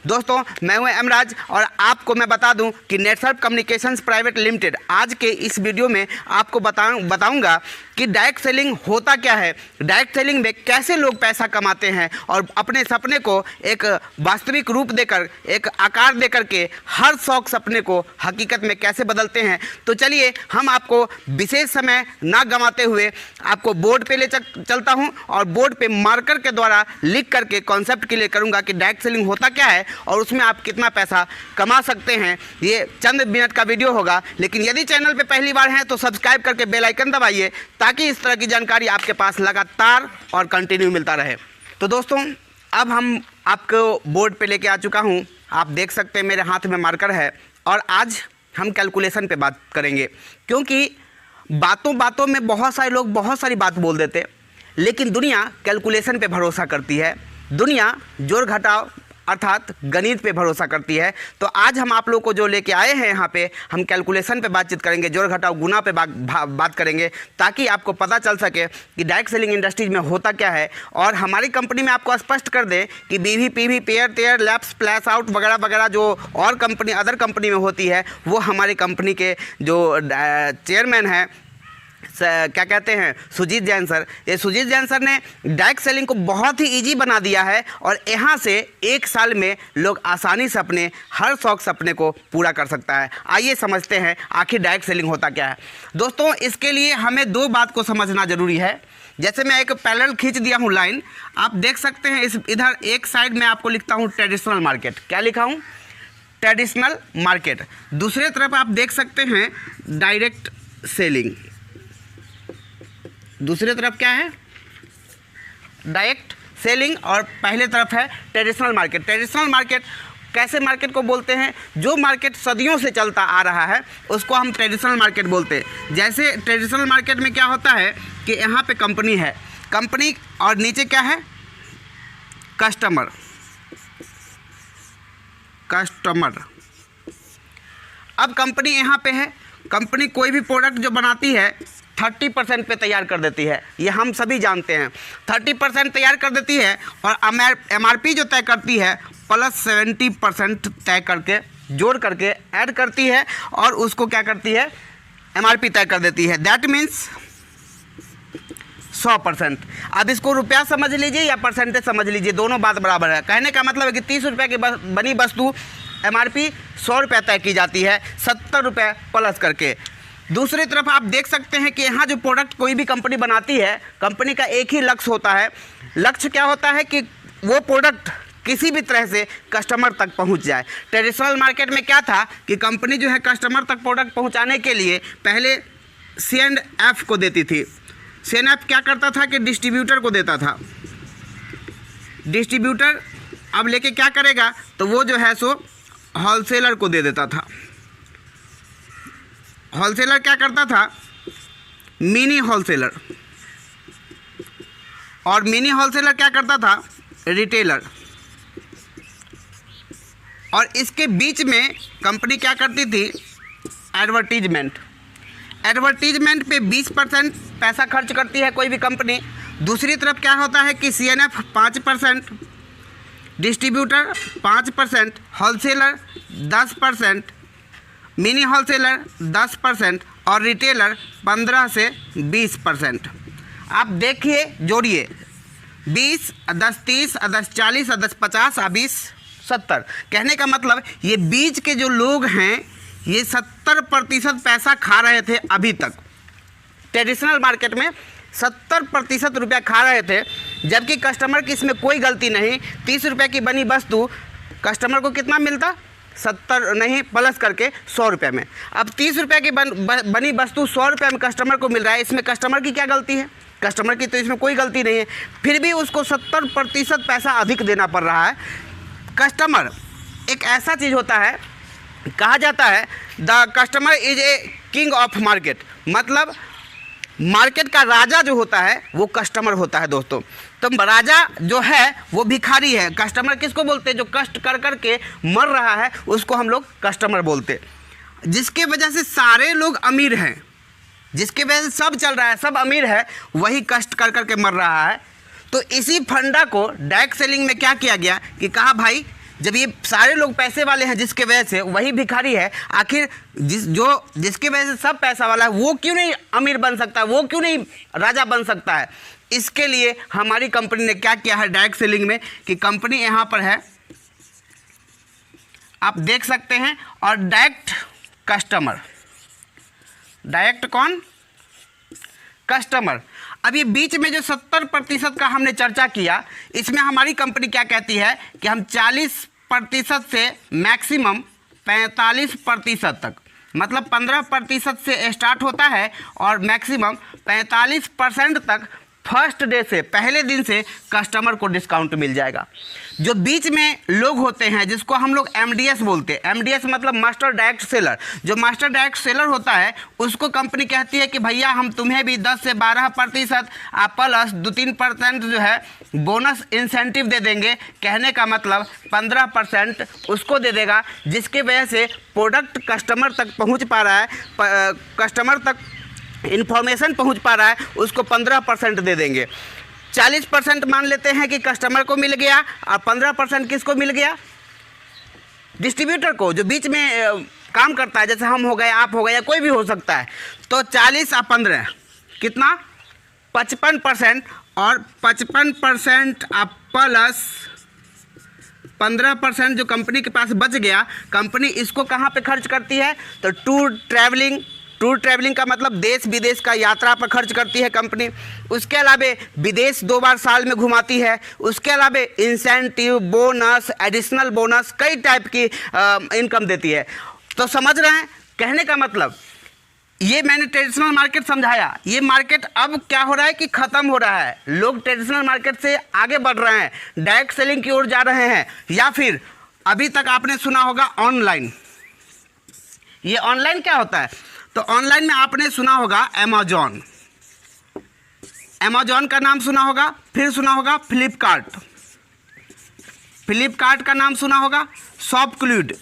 दोस्तों मैं हूं एमराज और आपको मैं बता दूं कि नेटसर्फ कम्युनिकेशंस प्राइवेट लिमिटेड आज के इस वीडियो में आपको बताऊंगा कि डायरेक्ट सेलिंग होता क्या है, डायरेक्ट सेलिंग में कैसे लोग पैसा कमाते हैं और अपने सपने को एक वास्तविक रूप देकर, एक आकार देकर के हर शौक सपने को हकीकत में कैसे बदलते हैं। तो चलिए हम आपको विशेष समय ना गंवाते हुए आपको बोर्ड पे ले चलता हूं और बोर्ड पे मार्कर के द्वारा लिख करके कॉन्सेप्ट क्लियर करूंगा कि डायरेक्ट सेलिंग होता क्या है और उसमें आप कितना पैसा कमा सकते हैं। ये चंद मिनट का वीडियो होगा, लेकिन यदि चैनल पे पहली बार हैं तो सब्सक्राइब करके बेल आइकन दबाइए ताकि इस तरह की जानकारी आपके पास लगातार और कंटिन्यू मिलता रहे। तो दोस्तों अब हम आपको बोर्ड पे लेके आ चुका हूँ। आप देख सकते हैं मेरे हाथ में मार्कर है और आज हम कैलकुलेशन पे बात करेंगे, क्योंकि बातों बातों में बहुत सारे लोग बहुत सारी बात बोल देते, लेकिन दुनिया कैलकुलेशन पे भरोसा करती है, दुनिया जोड़ घटाव अर्थात गणित पे भरोसा करती है। तो आज हम आप लोग को जो लेके आए हैं यहाँ पे हम कैलकुलेशन पे बातचीत करेंगे, जोड़ घटाव गुना पे बात करेंगे, ताकि आपको पता चल सके कि डायरेक्ट सेलिंग इंडस्ट्रीज में होता क्या है। और हमारी कंपनी में आपको स्पष्ट कर दें कि बीवी पीवी पेयर टेयर लैप्स प्लैश आउट वगैरह वगैरह जो और कंपनी अदर कंपनी में होती है वो हमारी कंपनी के जो चेयरमैन हैं क्या कहते हैं सुजीत जैन सर, ये सुजीत जैन सर ने डायरेक्ट सेलिंग को बहुत ही इजी बना दिया है और यहाँ से एक साल में लोग आसानी से अपने हर शौक सपने को पूरा कर सकता है। आइए समझते हैं आखिर डायरेक्ट सेलिंग होता क्या है। दोस्तों इसके लिए हमें दो बात को समझना ज़रूरी है। जैसे मैं एक पैरेलल खींच दिया हूँ लाइन, आप देख सकते हैं इस इधर एक साइड में आपको लिखता हूँ ट्रेडिशनल मार्केट, क्या लिखा हूँ ट्रेडिशनल मार्केट, दूसरे तरफ आप देख सकते हैं डायरेक्ट सेलिंग, दूसरी तरफ क्या है डायरेक्ट सेलिंग और पहले तरफ है ट्रेडिशनल मार्केट। ट्रेडिशनल मार्केट कैसे मार्केट को बोलते हैं, जो मार्केट सदियों से चलता आ रहा है उसको हम ट्रेडिशनल मार्केट बोलते हैं। जैसे ट्रेडिशनल मार्केट में क्या होता है कि यहाँ पे कंपनी है, कंपनी और नीचे क्या है कस्टमर, कस्टमर। अब कंपनी यहाँ पे है, कंपनी कोई भी प्रोडक्ट जो बनाती है 30% पे तैयार कर देती है, ये हम सभी जानते हैं। 30% तैयार कर देती है और MRP जो तय करती है प्लस 70% तय करके जोड़ करके ऐड करती है और उसको क्या करती है MRP तय कर देती है। That means 100%। अब इसको रुपया समझ लीजिए या परसेंटेज समझ लीजिए, दोनों बात बराबर है। कहने का मतलब है कि 30 रुपये की बनी वस्तु MRP 100 रुपये तय की जाती है 70 रुपये प्लस करके। दूसरी तरफ आप देख सकते हैं कि यहाँ जो प्रोडक्ट कोई भी कंपनी बनाती है, कंपनी का एक ही लक्ष्य होता है। लक्ष्य क्या होता है कि वो प्रोडक्ट किसी भी तरह से कस्टमर तक पहुँच जाए। ट्रेडिशनल मार्केट में क्या था कि कंपनी जो है कस्टमर तक प्रोडक्ट पहुँचाने के लिए पहले C&F को देती थी। C&F क्या करता था कि डिस्ट्रीब्यूटर को देता था। डिस्ट्रीब्यूटर अब लेके क्या करेगा तो वो जो है सो होलसेलर को दे देता था। होलसेलर क्या करता था मिनी होलसेलर, और मिनी होलसेलर क्या करता था रिटेलर। और इसके बीच में कंपनी क्या करती थी एडवर्टीजमेंट। एडवर्टीजमेंट पे 20% पैसा खर्च करती है कोई भी कंपनी। दूसरी तरफ क्या होता है कि C&F 5%, distributor 5%, wholesaler 10%, mini wholesaler 10% और रिटेलर 15 से 20%। आप देखिए जोड़िए 20 10 30 10 40 10 50 20 70। कहने का मतलब ये बीच के जो लोग हैं ये 70% पैसा खा रहे थे अभी तक। ट्रेडिशनल मार्केट में 70% रुपया खा रहे थे, जबकि कस्टमर की इसमें कोई गलती नहीं। 30 रुपये की बनी वस्तु कस्टमर को कितना मिलता 70 नहीं प्लस करके 100 रुपये में। अब 30 रुपये की बनी वस्तु 100 रुपये में कस्टमर को मिल रहा है, इसमें कस्टमर की क्या गलती है, कस्टमर की तो इसमें कोई गलती नहीं है, फिर भी उसको 70% पैसा अधिक देना पड़ रहा है। कस्टमर एक ऐसा चीज़ होता है, कहा जाता है the customer is a king of market, मतलब मार्केट का राजा जो होता है वो कस्टमर होता है दोस्तों। तो राजा जो है वो भिखारी है। कस्टमर किसको बोलते हैं, जो कष्ट कर कर के मर रहा है उसको हम लोग कस्टमर बोलते। जिसके वजह से सारे लोग अमीर हैं, जिसके वजह से सब चल रहा है, सब अमीर है, वही कष्ट कर कर के मर रहा है। तो इसी फंडा को डायरेक्ट सेलिंग में क्या किया गया कि कहा भाई जब ये सारे लोग पैसे वाले हैं जिसके वजह से, वही भिखारी है। आखिर जिसके वजह से सब पैसा वाला है वो क्यों नहीं अमीर बन सकता, वो क्यों नहीं राजा बन सकता है? इसके लिए हमारी कंपनी ने क्या किया है डायरेक्ट सेलिंग में, कि कंपनी यहाँ पर है, आप देख सकते हैं, और डायरेक्ट कस्टमर, डायरेक्ट कौन? कस्टमर। अब ये बीच में जो 70% का हमने चर्चा किया, इसमें हमारी कंपनी क्या कहती है कि हम 40% से मैक्सिमम 45% तक, मतलब 15% से स्टार्ट होता है और मैक्सिमम 45% तक फर्स्ट डे से, पहले दिन से कस्टमर को डिस्काउंट मिल जाएगा। जो बीच में लोग होते हैं जिसको हम लोग MDS बोलते हैं, MDS मतलब मास्टर डायरेक्ट सेलर, जो मास्टर डायरेक्ट सेलर होता है उसको कंपनी कहती है कि भैया हम तुम्हें भी 10 से 12% प्लस 2-3% जो है बोनस इंसेंटिव दे देंगे। कहने का मतलब 15% उसको दे देगा, जिसके वजह से प्रोडक्ट कस्टमर तक पहुँच पा रहा है, कस्टमर तक इन्फॉर्मेशन पहुंच पा रहा है, उसको 15% दे देंगे। 40% मान लेते हैं कि कस्टमर को मिल गया, और 15% किसको मिल गया? डिस्ट्रीब्यूटर को, जो बीच में काम करता है, जैसे हम हो गए, आप हो गए, या कोई भी हो सकता है। तो 40 और 15 कितना? 55%, और 55% आप प्लस 15% जो कंपनी के पास बच गया, कंपनी इसको कहाँ पे खर्च करती है? तो टूर ट्रैवलिंग का मतलब देश विदेश का यात्रा पर खर्च करती है कंपनी। उसके अलावा विदेश 2 बार साल में घुमाती है। उसके अलावा इंसेंटिव, बोनस, एडिशनल बोनस, कई टाइप की इनकम देती है। तो समझ रहे हैं? कहने का मतलब ये मैंने ट्रेडिशनल मार्केट समझाया, ये मार्केट अब क्या हो रहा है कि ख़त्म हो रहा है। लोग ट्रेडिशनल मार्केट से आगे बढ़ रहे हैं, डायरेक्ट सेलिंग की ओर जा रहे हैं। या फिर अभी तक आपने सुना होगा ऑनलाइन। ये ऑनलाइन क्या होता है? तो ऑनलाइन में आपने सुना होगा अमेजॉन, अमेजॉन का नाम सुना होगा, फिर सुना होगा फ्लिपकार्ट का नाम सुना होगा, शॉपक्लूड,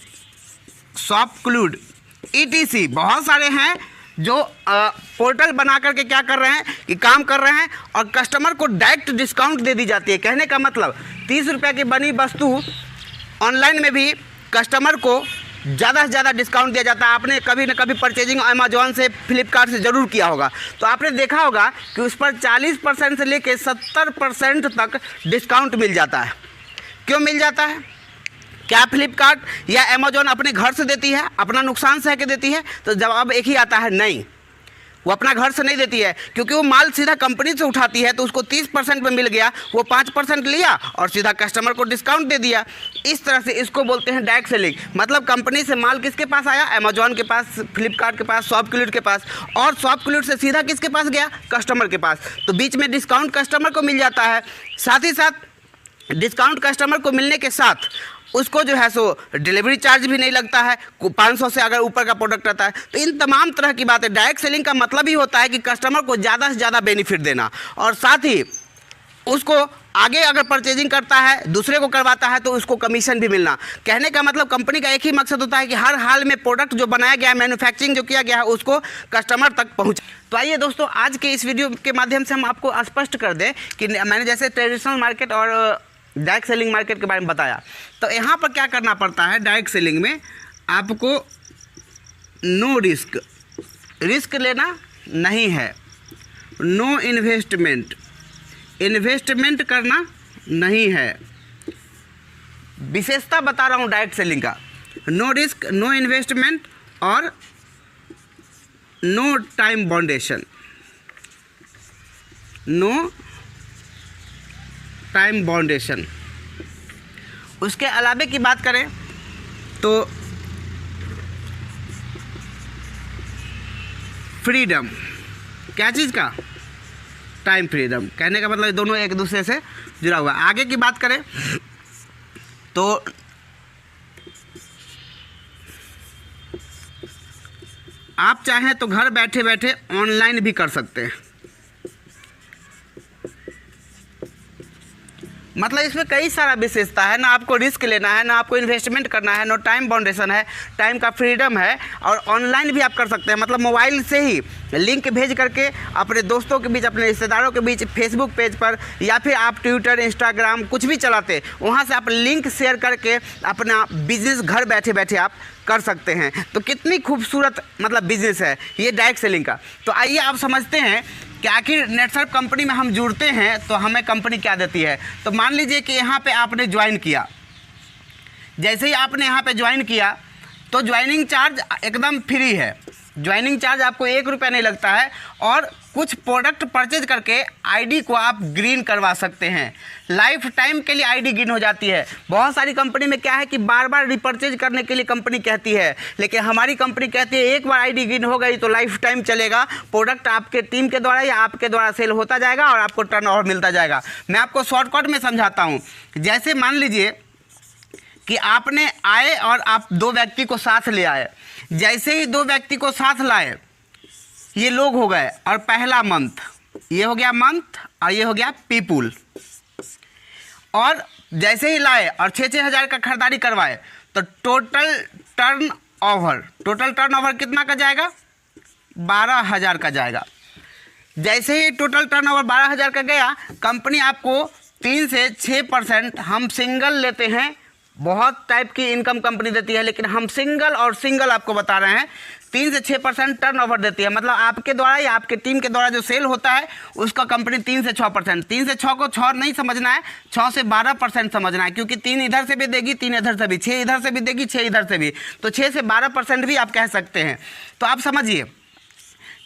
ETC। बहुत सारे हैं जो पोर्टल बना करके क्या कर रहे हैं कि काम कर रहे हैं, और कस्टमर को डायरेक्ट डिस्काउंट दे दी जाती है। कहने का मतलब 30 रुपये की बनी वस्तु ऑनलाइन में भी कस्टमर को ज़्यादा से ज़्यादा डिस्काउंट दिया जाता है। आपने कभी न कभी परचेजिंग अमेजॉन से, फ्लिपकार्ट से ज़रूर किया होगा, तो आपने देखा होगा कि उस पर 40% से लेकर 70% तक डिस्काउंट मिल जाता है। क्यों मिल जाता है? क्या फ्लिपकार्ट या अमेजॉन अपने घर से देती है, अपना नुकसान सह के देती है? तो जवाब एक ही आता है, नहीं, वो अपना घर से नहीं देती है, क्योंकि वो माल सीधा कंपनी से उठाती है। तो उसको 30% में मिल गया, वो 5% लिया और सीधा कस्टमर को डिस्काउंट दे दिया। इस तरह से इसको बोलते हैं डायरेक्ट सेलिंग। मतलब कंपनी से माल किसके पास आया? अमेजॉन के पास, फ्लिपकार्ट के पास, शॉपक्लूड के पास, और शॉपक्लूड से सीधा किसके पास गया? कस्टमर के पास। तो बीच में डिस्काउंट कस्टमर को मिल जाता है। साथ ही साथ डिस्काउंट कस्टमर को मिलने के साथ उसको जो है सो डिलीवरी चार्ज भी नहीं लगता है, 500 से अगर ऊपर का प्रोडक्ट आता है। तो इन तमाम तरह की बातें, डायरेक्ट सेलिंग का मतलब ही होता है कि कस्टमर को ज़्यादा से ज़्यादा बेनिफिट देना, और साथ ही उसको आगे अगर परचेजिंग करता है, दूसरे को करवाता है, तो उसको कमीशन भी मिलना। कहने का मतलब कंपनी का एक ही मकसद होता है कि हर हाल में प्रोडक्ट जो बनाया गया है, मैन्युफैक्चरिंग जो किया गया है, उसको कस्टमर तक पहुँचे। तो आइए दोस्तों, आज के इस वीडियो के माध्यम से हम आपको स्पष्ट कर दें कि मैंने जैसे ट्रेडिशनल मार्केट और डायरेक्ट सेलिंग मार्केट के बारे में बताया, तो यहाँ पर क्या करना पड़ता है। डायरेक्ट सेलिंग में आपको नो रिस्क लेना नहीं है, नो इन्वेस्टमेंट करना नहीं है। विशेषता बता रहा हूँ डायरेक्ट सेलिंग का, नो रिस्क, नो इन्वेस्टमेंट और नो टाइम बाउंडेशन, नो टाइम बाउंडेशन। उसके अलावे की बात करें तो फ्रीडम, क्या चीज़ का? Time freedom. कहने का मतलब दोनों एक दूसरे से जुड़ा हुआ है। आगे की बात करें तो आप चाहें तो घर बैठे बैठे ऑनलाइन भी कर सकते हैं। मतलब इसमें कई सारा विशेषता है, ना आपको रिस्क लेना है, ना आपको इन्वेस्टमेंट करना है, नो टाइम बाउंडेशन है, टाइम का फ्रीडम है, और ऑनलाइन भी आप कर सकते हैं। मतलब मोबाइल से ही लिंक भेज करके अपने दोस्तों के बीच, अपने रिश्तेदारों के बीच, फेसबुक पेज पर या फिर आप ट्विटर, इंस्टाग्राम कुछ भी चलाते, वहाँ से आप लिंक शेयर करके अपना बिजनेस घर बैठे बैठे आप कर सकते हैं। तो कितनी खूबसूरत मतलब बिजनेस है ये डायरेक्ट सेलिंग का। तो आइए आप समझते हैं कि आखिर नेटसर्फ कंपनी में हम जुड़ते हैं तो हमें कंपनी क्या देती है। तो मान लीजिए कि यहाँ पे आपने ज्वाइन किया, जैसे ही आपने यहाँ पे ज्वाइन किया तो ज्वाइनिंग चार्ज एकदम फ्री है, ज्वाइनिंग चार्ज आपको 1 रुपया नहीं लगता है, और कुछ प्रोडक्ट परचेज करके आईडी को आप ग्रीन करवा सकते हैं। लाइफ टाइम के लिए आईडी ग्रीन हो जाती है। बहुत सारी कंपनी में क्या है कि बार बार रिपर्चेज करने के लिए कंपनी कहती है, लेकिन हमारी कंपनी कहती है एक बार आईडी ग्रीन हो गई तो लाइफ टाइम चलेगा, प्रोडक्ट आपके टीम के द्वारा या आपके द्वारा सेल होता जाएगा और आपको टर्नओवर मिलता जाएगा। मैं आपको शॉर्टकट में समझाता हूँ। जैसे मान लीजिए कि आपने आए और आप 2 व्यक्ति को साथ ले आए, जैसे ही 2 व्यक्ति को साथ लाए, ये लोग हो गए, और पहला मंथ ये हो गया मंथ, और ये हो गया पीपुल, और जैसे ही लाए और 6-6 हज़ार का खरीदारी करवाए तो टोटल टर्नओवर कितना का जाएगा? 12,000 का जाएगा। जैसे ही टोटल टर्नओवर 12,000 का गया, कंपनी आपको 3 से 6%, हम सिंगल लेते हैं, बहुत टाइप की इनकम कंपनी देती है, लेकिन हम सिंगल आपको बता रहे हैं, 3 से 6% टर्नओवर देती है। मतलब आपके द्वारा या आपके टीम के द्वारा जो सेल होता है उसका कंपनी 3 से 6%, 3 से 6 को 6 नहीं समझना है, 6 से 12% समझना है, क्योंकि 3 इधर से भी देगी, 3 इधर से भी, 6 इधर से भी देगी, 6 इधर से भी, तो 6 से 12% भी आप कह सकते हैं। तो आप समझिए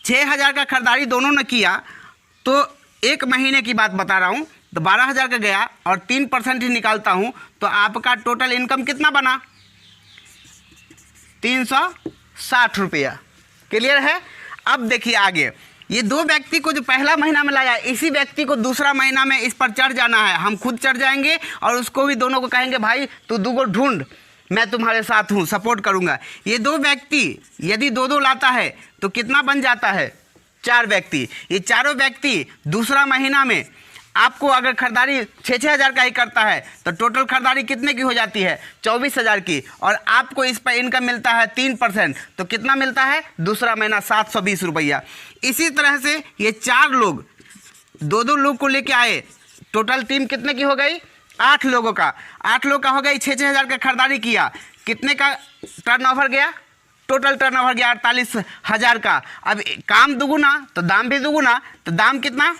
6,000 का खरीदारी दोनों ने किया, तो 1 महीने की बात बता रहा हूँ, तो 12,000 का गया और 3% ही निकालता हूँ तो आपका टोटल इनकम कितना बना? 360 रुपया। क्लियर है? अब देखिए आगे, ये 2 व्यक्ति को जो पहला महीना में लाया, इसी व्यक्ति को दूसरा महीना में इस पर चढ़ जाना है। हम खुद चढ़ जाएंगे और उसको भी, दोनों को कहेंगे भाई तू 2 ढूंढ, मैं तुम्हारे साथ हूँ, सपोर्ट करूँगा। ये 2 व्यक्ति यदि 2 लाता है तो कितना बन जाता है? 4 व्यक्ति। ये चारों व्यक्ति दूसरा महीना में आपको अगर खरीदारी 6-6 हज़ार का ही करता है तो टोटल खरीदारी कितने की हो जाती है? 24,000 की, और आपको इस पर इनकम मिलता है 3%, तो कितना मिलता है? दूसरा महीना 720 रुपया। इसी तरह से ये 4 लोग 2 लोग को लेके आए, टोटल टीम कितने की हो गई? 8 लोगों का। 8 लोग का हो गई, 6-6 हज़ार का खरीदारी किया, कितने का टर्नओवर गया? टोटल टर्नओवर गया 48,000 का। अब काम दुगुना तो दाम भी दुगुना, तो दाम कितना?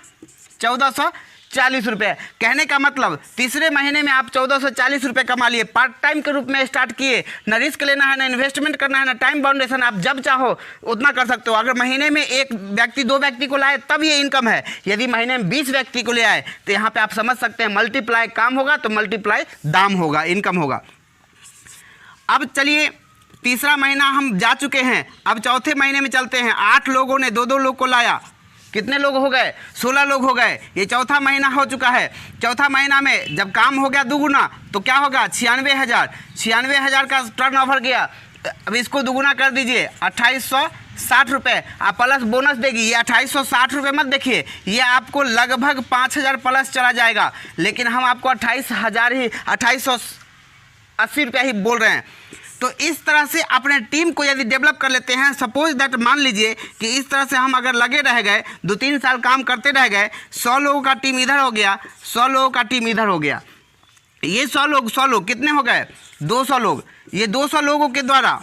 1440 रुपये। कहने का मतलब तीसरे महीने में आप 1440 रुपये कमा लिए, पार्ट टाइम के रूप में स्टार्ट किए, ना रिस्क लेना है, ना इन्वेस्टमेंट करना है, ना टाइम बाउंडेशन, आप जब चाहो उतना कर सकते हो। अगर महीने में 1 व्यक्ति 2 व्यक्ति को लाए तब ये इनकम है, यदि महीने में 20 व्यक्ति को ले आए तो यहाँ पे आप समझ सकते हैं मल्टीप्लाई काम होगा तो मल्टीप्लाई दाम होगा, इनकम होगा। अब चलिए तीसरा महीना हम जा चुके हैं, अब चौथे महीने में चलते हैं। 8 लोगों ने 2 लोग को लाया, कितने लोग हो गए? 16 लोग हो गए। ये चौथा महीना हो चुका है। चौथा महीना में जब काम हो गया दुगुना तो क्या होगा? 96,000। 96,000 का टर्नओवर गया। अब इसको दुगुना कर दीजिए, 2860 रुपये, आप प्लस बोनस देगी। ये 2860 रुपये मत देखिए, ये आपको लगभग 5,000 प्लस चला जाएगा, लेकिन हम आपको 28,000 ही, 2880 रुपया ही बोल रहे हैं। तो इस तरह से अपने टीम को यदि डेवलप कर लेते हैं, सपोज दैट मान लीजिए कि इस तरह से हम अगर लगे रह गए, 2-3 साल काम करते रह गए, 100 लोगों का टीम इधर हो गया, 100 लोगों का टीम इधर हो गया, ये 100 लोग कितने हो गए? 200 लोग। ये 200 लोगों के द्वारा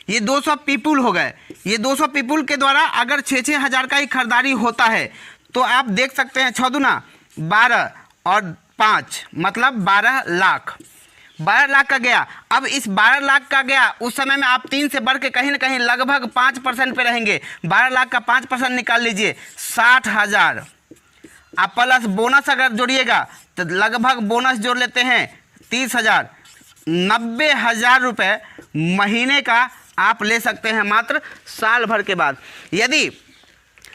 ये 200 पीपुल हो गए। ये 200 पीपुल के द्वारा अगर 6-6 हज़ार का ही खरीदारी होता है तो आप देख सकते हैं 6 दूना 12 और 5 मतलब 12 लाख। 12 लाख का गया। अब इस 12 लाख का गया, उस समय में आप 3 से बढ़ के कहीं ना कहीं लगभग 5% पे रहेंगे। 12 लाख का 5% निकाल लीजिए, 60,000। आप प्लस बोनस अगर जोड़िएगा तो लगभग बोनस जोड़ लेते हैं 30,000, 90,000 रुपये महीने का आप ले सकते हैं मात्र साल भर के बाद। यदि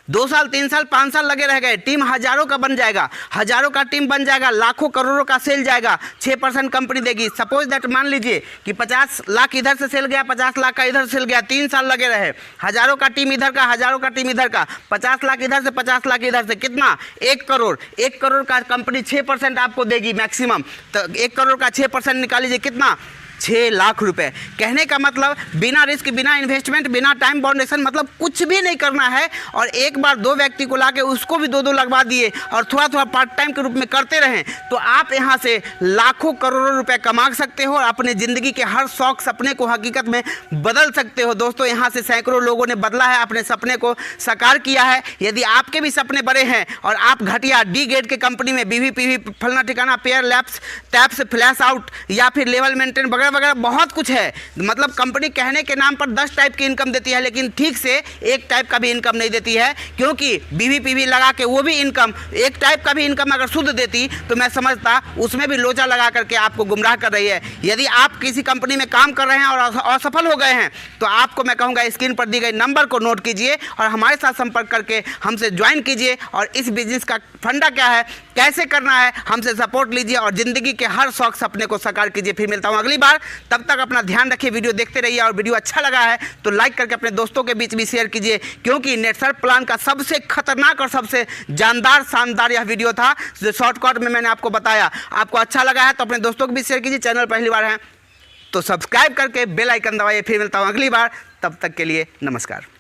2 साल 3 साल 5 साल लगे रह गए, टीम हजारों का बन जाएगा, हजारों का टीम बन जाएगा, लाखों करोड़ों का सेल जाएगा, 6% कंपनी देगी। सपोज दैट मान लीजिए कि 50 लाख इधर से सेल गया, 50 लाख का इधर सेल गया, 3 साल लगे रहे, हजारों का टीम इधर का, हजारों का टीम इधर का, 50 लाख इधर से 50 लाख इधर से, कितना 1 करोड़। 1 करोड़ का कंपनी 6% आपको देगी मैक्सिमम, तो 1 करोड़ का 6% निकाल लीजिए, कितना 6 लाख रुपए। कहने का मतलब बिना रिस्क, बिना इन्वेस्टमेंट, बिना टाइम बाउंडेशन, मतलब कुछ भी नहीं करना है, और एक बार 2 व्यक्ति को लाके उसको भी 2-2 लगवा दिए और थोड़ा थोड़ा पार्ट टाइम के रूप में करते रहें, तो आप यहाँ से लाखों करोड़ों रुपए कमा सकते हो और अपने ज़िंदगी के हर शौक सपने को हकीकत में बदल सकते हो। दोस्तों, यहाँ से सैकड़ों लोगों ने बदला है, अपने सपने को साकार किया है। यदि आपके भी सपने बड़े हैं और आप घटिया डी ग्रेड के कंपनी में BV फलना ठिकाना, pair lapse, taps, flash out या फिर लेवल मेंटेन वगैरह वगैरह बहुत कुछ है, मतलब कंपनी कहने के नाम पर 10 टाइप की इनकम देती है, लेकिन ठीक से एक टाइप का भी इनकम नहीं देती है, क्योंकि BV लगा के वो भी इनकम, एक टाइप का भी इनकम अगर शुद्ध देती तो मैं समझता उसमें भी लोचा लगा करके आपको गुमराह कर रही है। यदि आप किसी कंपनी में काम कर रहे हैं और असफल हो गए हैं, तो आपको मैं कहूँगा स्क्रीन पर दी गई नंबर को नोट कीजिए और हमारे साथ संपर्क करके हमसे ज्वाइन कीजिए और इस बिजनेस का फंडा क्या है, कैसे करना है, हमसे सपोर्ट लीजिए और ज़िंदगी के हर शौक सपने को साकार कीजिए। फिर मिलता हूँ अगली बार, तब तक अपना ध्यान रखिए, वीडियो देखते रहिए और वीडियो अच्छा लगा है तो लाइक करके अपने दोस्तों के बीच भी शेयर कीजिए, क्योंकि नेटसर्फ प्लान का सबसे खतरनाक और सबसे जानदार शानदार यह वीडियो था जो शॉर्टकट में मैंने आपको बताया। आपको अच्छा लगा है तो अपने दोस्तों के बीच शेयर कीजिए। चैनल पहली बार है तो सब्सक्राइब करके बेल आइकन दबाइए। फिर मिलता हूँ अगली बार, तब तक के लिए नमस्कार।